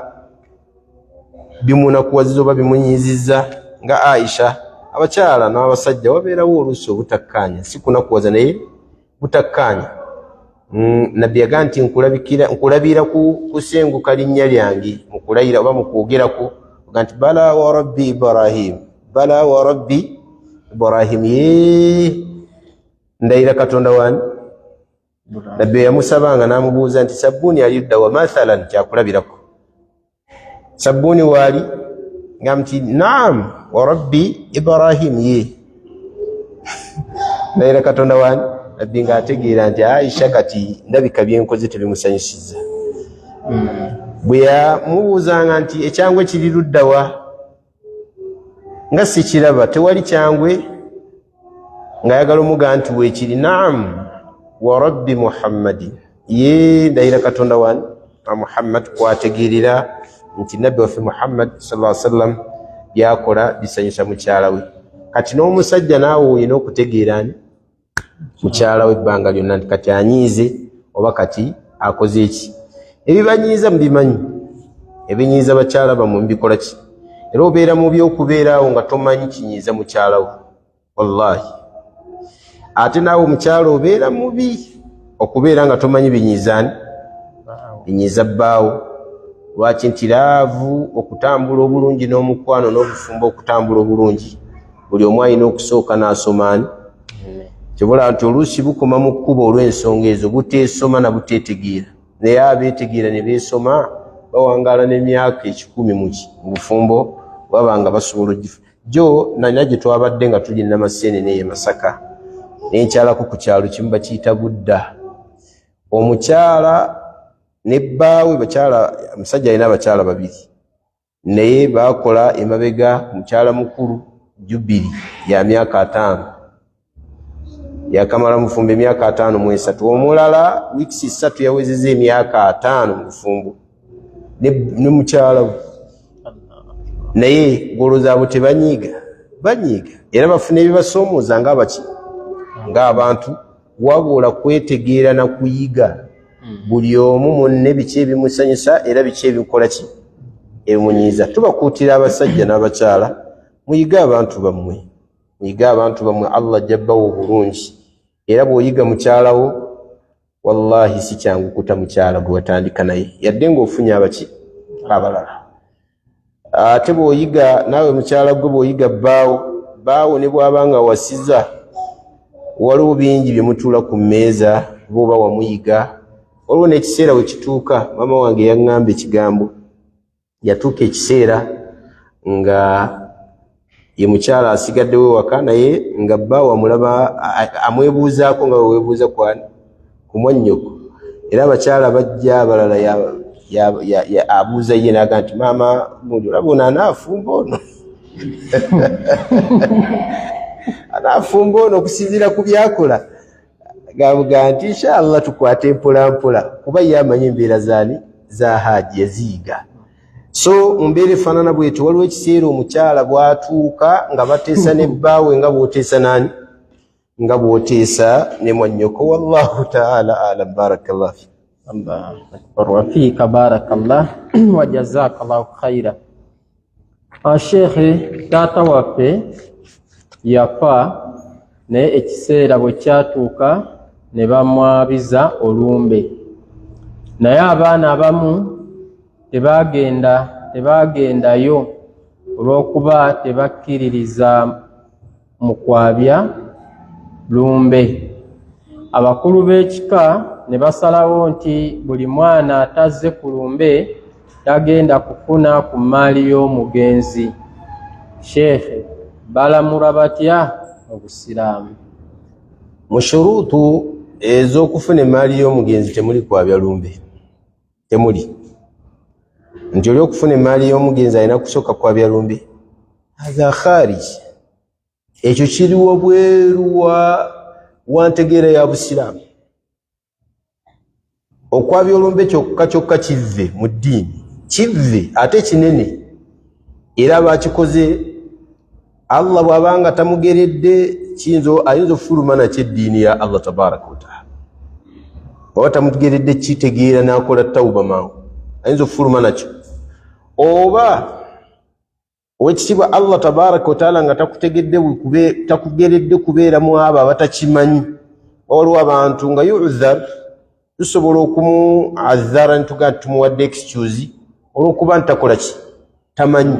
bimunakuwaziza oba bimunyizizza nga aisha abakyala n'abasajja wabeerawo oluusi obutakkaanya si kunakuwaza naye butakkaanya nabbi yagaa nti nkulabira kusenguka linnya lyange mukulayira oba mukwogeraku oga nti bala wa rabbi ibrahim bala wa rabbi ibrahim ye ndayira katonda wani nabbi yamusabanga n'amubuuza nti sabbuuni alidda wa mathalan kyakulabirako sabbuuni waali ngam nti naam wa rabbi ibrahim ye ndayira katonda wani nabbi ng'ategeera nti aisha kati ndabika byenkoze tebimusanyusizza bwe yamubuuzanga nti ekyangwe kiri luddawa nga sikiraba tewali kyangwe ng'ayagala omugaa nti weekiri naam wa rabbi muhammadin ye ndayira katonda wani muhammad kwategeerera nti nabbi waffe muhammad sallallahu alaihi wasallam byakola bisanyusa mukyala we kati n'omusajja naawe olina okutegeera ni mukyala we ebbanga lyonna nti kati anyiize oba kati akoze eki ebibanyiiza mubimanyi ebinyiiza bakyala bamwe mubikola ki era obeera mu by'okubeeraawo nga tomanyi kinyiiza mukyala we wallahi ate naawe omukyala obeera mubi okubeera nga tomanyi binyiizaani binyiiza bbaawo lwaki nti laavu okutambula obulungi n'omukwano n'obufumbo okutambula obulungi buli omu alina okusooka n'asomaani kibula nti oluusi bukoma mu kkubo olw'ensonga ezo buteesoma na buteetegeera naye abeetegeera ne beesoma bawangaala n'emyaka 100 mu bufumbo baba nga basobola ogifa jo nalina gye twabadde nga tuli Namaseenene ye Masaka nenkyalako ku kyalo kimu bakiyita Budda omukyala ne bbaawe bakyala omusajja alina abakyala babiri naye baakola emabega mukyala mukulu Jubiri ya myaka 5 yakamala mufumbo emyaka 5 mu 3 omulala weeks 3 yawezeza emyaka 5 mu bufumbo ne mukyala we naye ngolo zaabwe tebanyiiga era bafuna ebibasoomooza ng'abaki ng'abantu wabula kwetegeera na kuyiga buli omu munne biki ebimusanyusa era biki ebikola ki ebimunyiiza tubakuutira abasajja n'abakyala muyiga abantu bammwe Allah jabbawo obulungi era bw'oyiga mukyalawo wallahi si kyangu kuta mukyala gwe watandika naye yadde ng'ofunye abaki abalala ate bw'oyiga naawe mukyala gwe bw'oyiga bbaawo ne bw'abanga wasiza waliwo bingi bye mutuula ku mmeeza bw'oba wamuyiga waliwo n'ekiseera we kituuka maama wange yaŋŋamba ekigambo yatuuka ekiseera nga ye mukyala asigaddewo waka naye nga bbaawo amulaba amwebuuzaako nga weweebuuza ku mwannyoko era abakyala bajja abalala abuuza ye naga nti maama mundi olaba ono anaafumba ono anaafumba ono okusinziira ku byakola gavuga nti inshallah tukwate mpolampola kuba ye amanyi embeera zaani za haaji yaziyiga so mumbeera efaanana bwetyo waliwo ekiseera omukyala bw'atuuka nga bateesa ne bbaawe nga bw'oteesa naani nga bw'oteesa ne mwannyoko wallahu taala alam barakallah fi wafiika barakallah wa jazakallahu khaira shekhe taata waffe yafa naye ekiseera bwe kyatuuka ne bamwabiza olumbe naye abaana abamu tebagendayo olw'okuba tebakkiririza mu kwabya lumbe. Abakulu b'ekika ne basalawo nti buli mwana atazze ku lumbe tagenda kufuna ku maali y'omugenzi. Sheikh, balamula batya mu Busiraamu? Mu shuruutu ez'okufuna emaali y'omugenzi temuli kwabya lumbe. Temuli. Nti oli okufuna emaali y'omugenzi alina kusooka kwabya lumbe. Hadha kharij. Ekyo kiriwo bweru wa ntegeera ya Busiraamu. Okwabya olumbe kyokka kive mu ddiini. Kive ate kinene. Era bakikoze Allah bw'abanga tamugeredde ayinza okufuluma nakyo eddiini ya Allah tabaraka wa taala. Bw'aba tamugeredde kitegeera n'akola tawuba mangu ayinza okufuluma nakyo. Oba owekitiibwa Allah tabaraka wa taala nga takugeredde kubeera mu abo abatakimanyi. Waliwo abantu nga yu'dhar, tusobola okumu'adhara ntuga tumuwadde excuse olw'okuba ntakola ki tamanyi.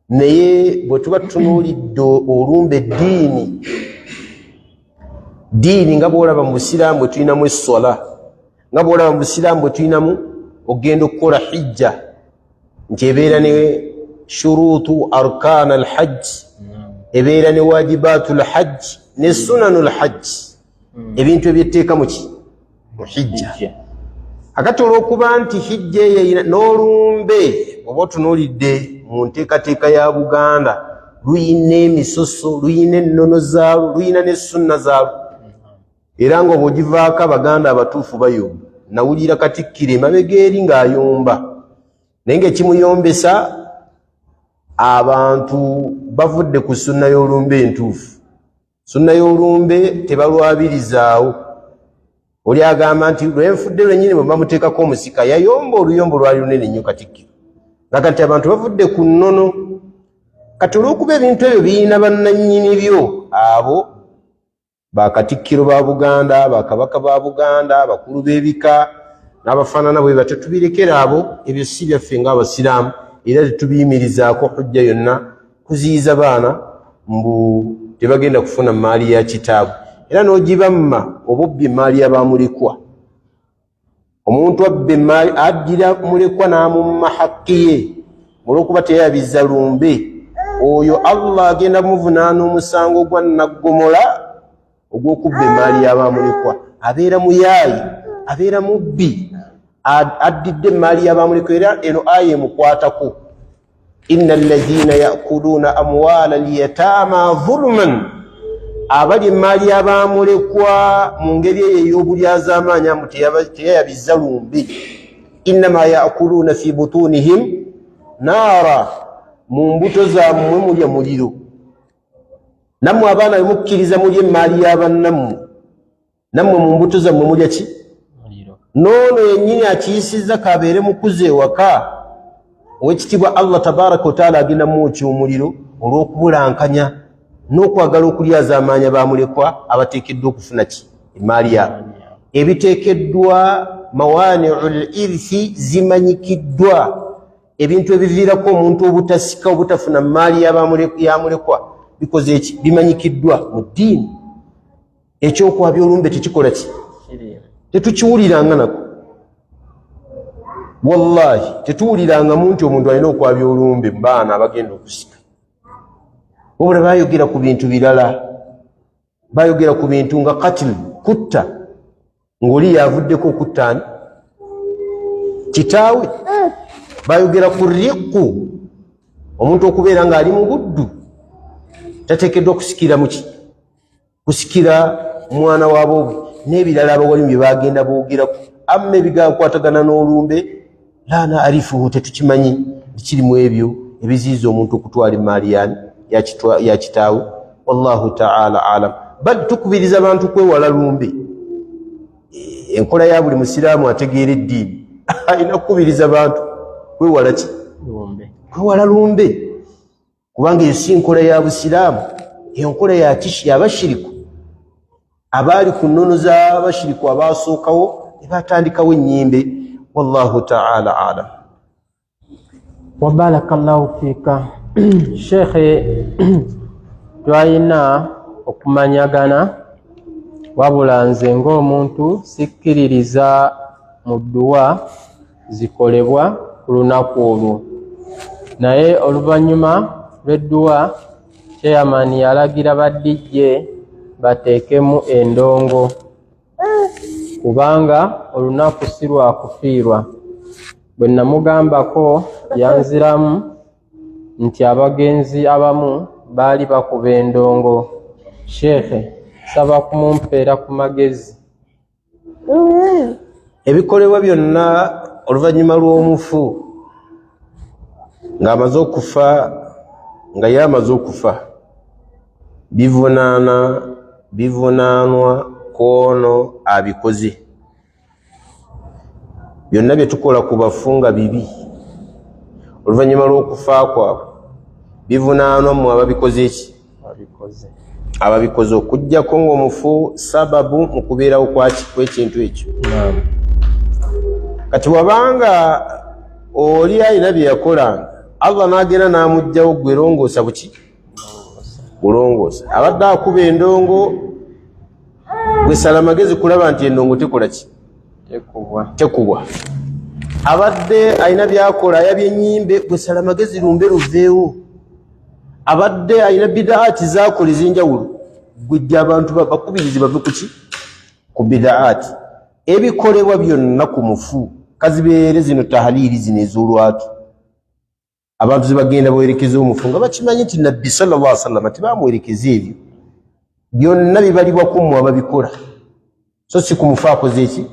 Naye bwe tuba tutunuulidde olumbe ddiini nga bw'olaba mu Busiraamu bwe tulinamu essola, nga bw'olaba mu Busiraamu bwe tulinamu ogenda okukola hijja, nti ebeera ne shuruutu arkaana alhajj, ebeera ne waajibaatu alhajj ne sunanu alhajj, ebintu ebyetteeka mu hijja. Akati olw'okuba nti hijja eyo n'olumbe oba otunuulidde mu nteekateeka ya Buganda luyina emisoso, luyina ennono zaalwo, luyina ne sunna zaalwo. Era nga bw'ogivaako Abaganda abatuufu bayomba. Nawulira Katikkiro emabega eri ng'ayomba. Naye ng'ekimuyombesa abantu bavudde ku sunna y'olumbe entuufu. Sunna y'olumbe tebalwabirizaawo. Oli agamba nti lwenfudde lwennyini bwe bamuteekako omusika yayomba oluyombo lwali lunene nnyo Katikkiro. Laga nti abantu bavudde ku nnono. Kati olw'okuba ebintu ebyo birina bannannyini byo, abo bakatikkiro ba Buganda, bakabaka ba Buganda, abakulu b'ebika n'abafaanana bwe batyo, tubirekera abo, ebyo si byaffe ng'Abasiraamu, era tetubiyimirizaako hujja yonna kuziyiza baana mbu tebagenda kufuna maali ya kitaabwe. Era n'ogibamma oba obba emaali y'abamulekwa. Omuntu abba emaali addira mulekwa n'amumma hakki ye olw'okuba teyabizza lumbe, oyo Allah agenda muvunaana omusango gwa naggomola ogw'okubba emaali y'abamulekwa. Abeera muyaayi, abeera mubbi, addidde emaali y'abamulekwa. Era eno aya emukwatako, inna allazina ya'kuluuna amwaala alyataama dhulman, abali emaali y'abamulekwa mu ngeri eyo ey'obulyazamaanyi amu teyayabizza lumbe. Innama ya'kuluuna fi butunihim naara, mu mbuto zammwe mulya muliro. Nammwe abaana bwe mukkiriza mulya emaali y'abannammwe, nammwe mu mbuto zammwe mulya ki? N'ono yennyini akiyisizza kabeere mukuze ewaka, owekitiibwa Allah tabaraka wa taala agenda mwokya omuliro olw'okubulankanya n'okwagala okulyazaamaanya bamulekwa abateekeddwa okufuna ki? Emaali yaabwe. Ebiteekeddwa mawaani'ul irthi zimanyikiddwa, ebintu ebiviirako omuntu obutasika obutafuna maali y'amulekwa bikoze eki? Bimanyikiddwa mu ddiini. Ekyokwabya olumbe tekikola ki? Tetukiwuliranga nako. Wallahi tetuwulirangamu nti omuntu alina okwabya olumbe mu baana abagenda okusika. Wabula bayogera ku bintu birala, bayogera ku bintu nga katil, kutta, ng'oli yavuddeko okutta ani? Kitaawe. Bayogera ku riqu, omuntu okubeera ng'ali mu buddu tateekeddwa kusikira muki? Kusikira mwana waabwe. N'ebirala abawalimu bye bagenda boogerako. Amma ebigakwatagana n'olumbe la naarifuhu, tetukimanyi bikirimu ebyo ebiziyiza omuntu okutwala emaali ya kitaawe. Wallahu ta'ala alam. Bal tukubiriza abantu kwewala lumbe. Enkola ya buli musiraamu ategeera eddiini alina kukubiriza abantu kwewala ki? Kwewala lumbe. Kubanga eyo si nkola ya Busiraamu, eyo nkola y'abashiriku. Abaali ku nnono z'abashiriku abaasookawo ne batandikawo ennyimbe. Wallahu ta'ala alam. Wa barakallahu fiika. Sheikh, twalina okumanyagana wabula nze ng'omuntu sikkiririza mu dduwa zikolebwa ku lunaku olwo. Naye oluvannyuma lw'edduwa chairman yalagira badijje bateekemu endongo kubanga olunaku si lwa kufiirwa. Bwe namugambako yanziramu nti abagenzi abamu baali bakuba endongo. Sheekhe, saba kumumpeera ku magezi. Ebikolebwa byonna oluvannyuma lw'omufu ng'amaze okufa, nga ye amaze okufa, bivunaanwa kwono abikoze. Byonna bye tukola ku bafu nga bibi, oluvannyuma lw'okufa kwabwe bivunaanwa mu ababikoze ki? Ababikoze, okuggyako ng'omufu sababu mu kubeerawo kw'ekintu ekyo. Kati wabanga oli alina bye yakolanga, Allah n'agenda n'amuggyawo, gwe longoosa buki? Kulongoosa. Abadde akuba endongo, gwe sala magezi kulaba nti endongo tekola ki? Tekubwa. Abadde alina byakola, ayabye ennyimbe, gwe sala magezi lumbe luveewo. Abadde alina bidaati z'akola ez'enjawulo, gwe jja abantu bakubirizi bave ku ki? Ku bidaati. Ebikolebwa byonna ku mufu kazibeere zino tahaliiri zino ez'olwatu, abantu ze bagenda bawerekeza omufu nga bakimanyi nti nabbi sallallahu alaihi wasallam tebamuwerekeza ebyo, byonna bibalibwa ku mmwe ababikola, so si ku mufu akoze eki?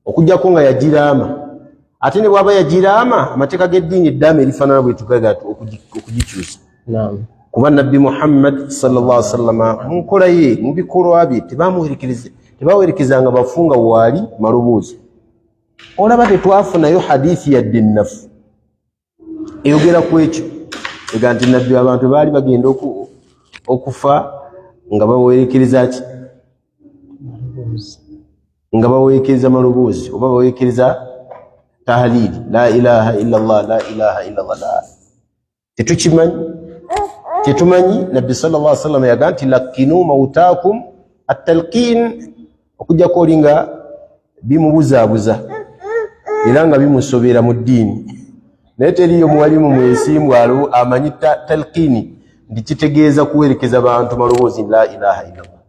Okuggyako nga yagiraama. Ate ne bw'aba yagiraama, amateeka g'eddiini eddaama erifaanana bwe tugaga okugikyusa. Kuba nabbi Muhammad sallallahu alaihi wasallam mu nkola ye, mu bikolwa bye tebawerekezanga bafu nga waali maloboozi. Olaba tetwafunayo hadithi yadde ennafu eyogera ku ekyo, ega nti nabbi abantu baali bagenda okufa nga bawerekereza ki? Nga bawerekereza maloboozi oba bawerekereza tahlili, la ilaha illallah, la ilaha illallah. Tetumanyi nabbi sallallahu alaihi wasallam yaga nti lakinu mautakum at-talqin, okujjako oli nga bimubuzaabuza era nga bimusobera mu ddiini. Naye teriyo muwalimu mwesimbu amanyi talqini nti kitegeeza kuwerekeza bantu maloboozi la ilaha illallah.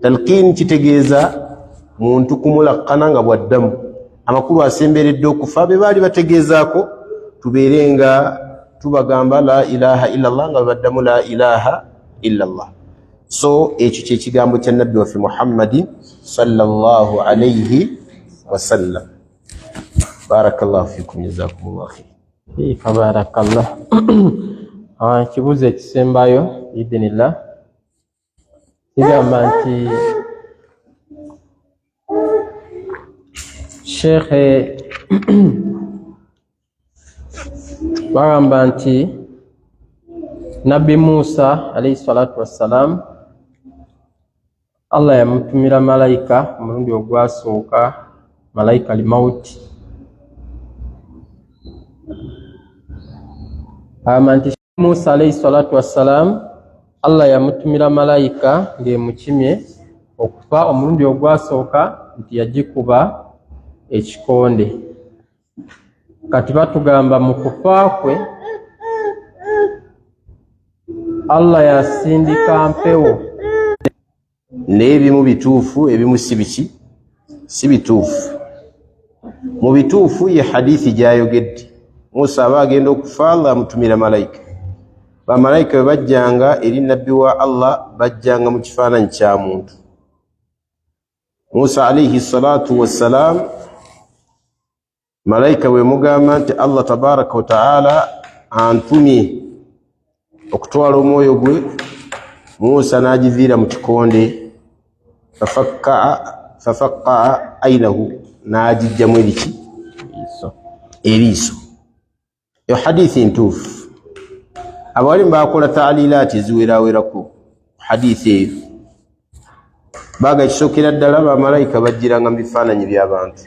Talqini kitegeeza muntu kumulakkana nga bwaddamu. Amakulu asemberedde okufa be baali bategeezaako tubeere nga tubagamba la ilaha illallah nga baddamu la ilaha illallah. So ekyo kye kigambo kya nabbi waffe Muhammadin sallallahu alayhi wasallam. Barakallahu fikum, jazakumullahu khair. Barakallah. Kibuuzo ekisembayo biidhnillah kigamba nti Sheikhe bagamba nti Nabbi Musa alayhi salatu wassalam Allah yamutumira malayika omulundi ogwasooka, malayika al-mauti. Nti Musa alayhi salatu wassalam Allah yamutumira malayika ng'emukimye okufa omulundi ogwasooka nti yagikuba ekikonde. Kati batugamba mu kufa kwe Allah yasindika mpewo. N'ebimu bituufu, ebimu si biki? Si bituufu. Mu bituufu ye hadithi gyayogedde Musa aba agenda okufa, Allah amutumira malayika. Bamalayika bwe bajjanga eri nabbi wa Allah bajjanga mu kifaananyi kya muntu. Musa alayhi salatu wassalam malayika bwe mugamba nti Allah tabaraka wa ta'ala antumye okutwala omwoyo gwe, Musa n'agiviira mu kikonde, fafakka aynahu, n'agijjamu eriiso. Yo hadithi ntuufu. Abawalimu bakola taalilaati eziwerawerako hadithi eyo. Baga ekisookera ddala bamalayika bajjiranga mu bifaananyi by'abantu.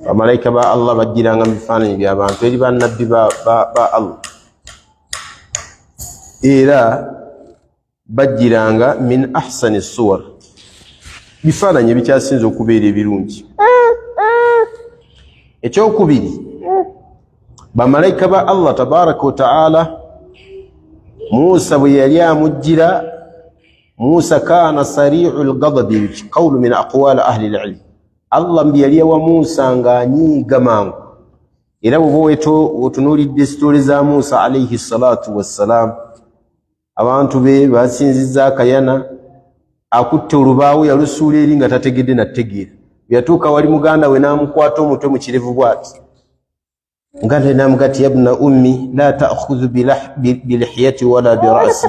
Bamalayika ba Allah bajjiranga mu bifaananyi by'abantu eri bannabbi ba Allah. Era bajjiranga min ahsani suwar, bifaananyi ebikyasinza okubeera ebirungi. Ekyokubiri, bamalayika ba Allah tabaraka wa taala Musa bwe yali amujjira, Musa kaana sari'ul ghadabi, qawlu min aqwali ahli al-ilm. Allah mbi yali wa Musa ng'anyiiga mangu. Era bwe otunuulidde sitooli za Musa alayhi salatu wassalam, abantu be basinzizza akayana, akutte olubaawo yalusuula eri nga tategedde nategeera. Yatuuka wali muganda we n'amukwata omutwe mu kirevu bw'ati. Muganda n'amugati, yabna ummi la ta'khudhu bilihiyati wala birasi,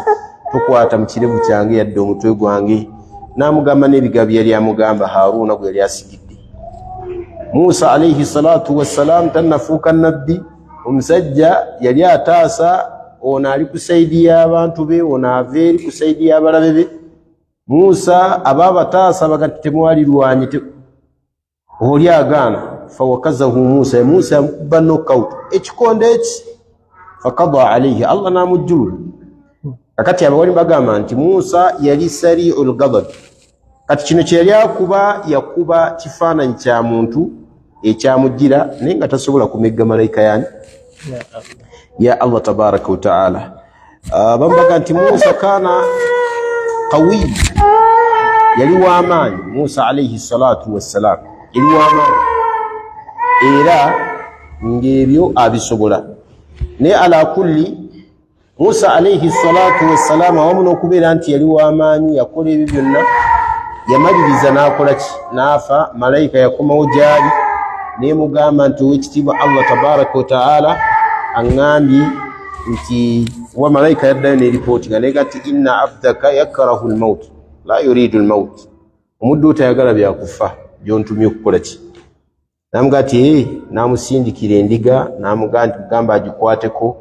tukwata mu kirevu kyange yadde omutwe gwange. N'amugamba n'ebigambo yali amugamba Haruuna gwe yali asigidde. Musa alayhi salatu wassalam tannafuuka nabbi, omusajja yali ataasa, ono ali ku saidi y'abantu be, ono ava eri ku saidi y'abalabe be. Musa abaabataasa bagati temwali lwanyi, oli agaana. Fawakazahu Musa, Musa yamukuba knockout ekikonde eki, fakada alayhi, Allah n'amujjulula. Kakati abawali bagamba nti Musa yali sari'ul ghadab. Kati kino kye yali akuba, yakuba kifaananyi kya muntu ekyamujjira naye nga tasobola kumegga malayika yani ya Allah tabaraka wa taala. Bambaga nti Musa kana qawi, yali w'amaanyi. Musa alayhi salatu wassalam yali w'amaanyi era ng'ebyo abisobola. Ne ala kulli, Musa alayhi salatu wassalam awamu n'okubeera nti yali w'amaanyi, yakola ebyo byonna, yamaliriza n'akola ki? N'afa. Malayika yakomawo gy'ali n'emugamba nti ow'ekitiibwa Allah tabaraka wa taala aŋŋambye nti, wa malayika yaddayo n'eripooti nga neega nti inna abdaka yakrahu al-maut la yuridu al-maut, omuddu wo tayagala byakufa by'ontumye okukola ki? N'amugamba nti n'amusindikira endiga, n'amugamba nti mugamba agikwateko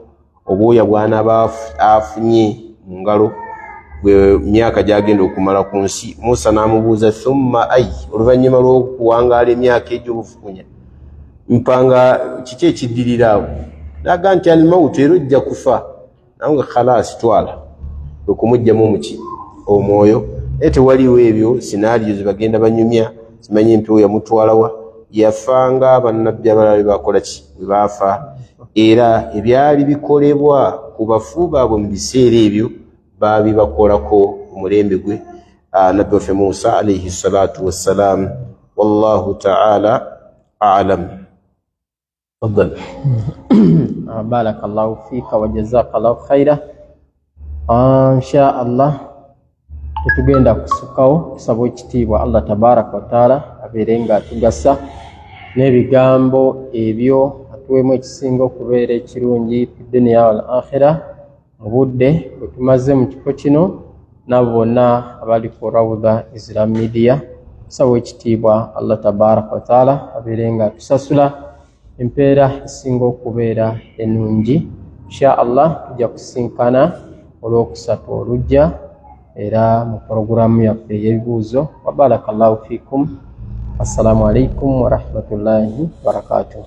obwoya bw'anaaba afunye mu ngalo bwe myaka gy'agenda okumala ku nsi. Musa n'amubuuza thumma ay, oluvannyuma lw'okuwangaala emyaka egy'obufukunya mpanga kiki ekiddirira awo? N'agamba nti al-mawt, era ojja kufa. Nawe khalaasi twala okumugyamu muki? Omwoyo. Tewaliwo ebyo sinaaliyo ze bagenda banyumya, simanyi empewo yamutwalawa. Yafanga bannabbi abalala bakola ki? Bwe baafa. Era ebyali bikolebwa ku bafu baabwe mu biseera ebyo baabibakolako omulembe gwe nabbi waffe Musa alayhi salatu wassalam. Wallahu ta'ala a'lam. Tafadhal. Barakallahu fika wa jazakallahu khaira. Insha Allah tutugenda kusukawo kusaba ekitiibwa Allah tabaraka wa taala abeere nga atugasa n'ebigambo ebyo, atuwemu ekisinga okubeera ekirungi fi dunya wal akhira, mu budde bwe tumaze mu kifo kino n'abo bonna abali ku Rawda Islam Media. Tusaba ekitiibwa Allah tabaraka wa taala abeere nga atusasula empeera esinga okubeera ennungi. Insha Allah tujja kusinkana olw'okusatu olujja era mu programu yaffe ey'ebibuuzo. Wa barakallahu fikum. Assalamu alaikum wa rahmatullahi wa barakatuh.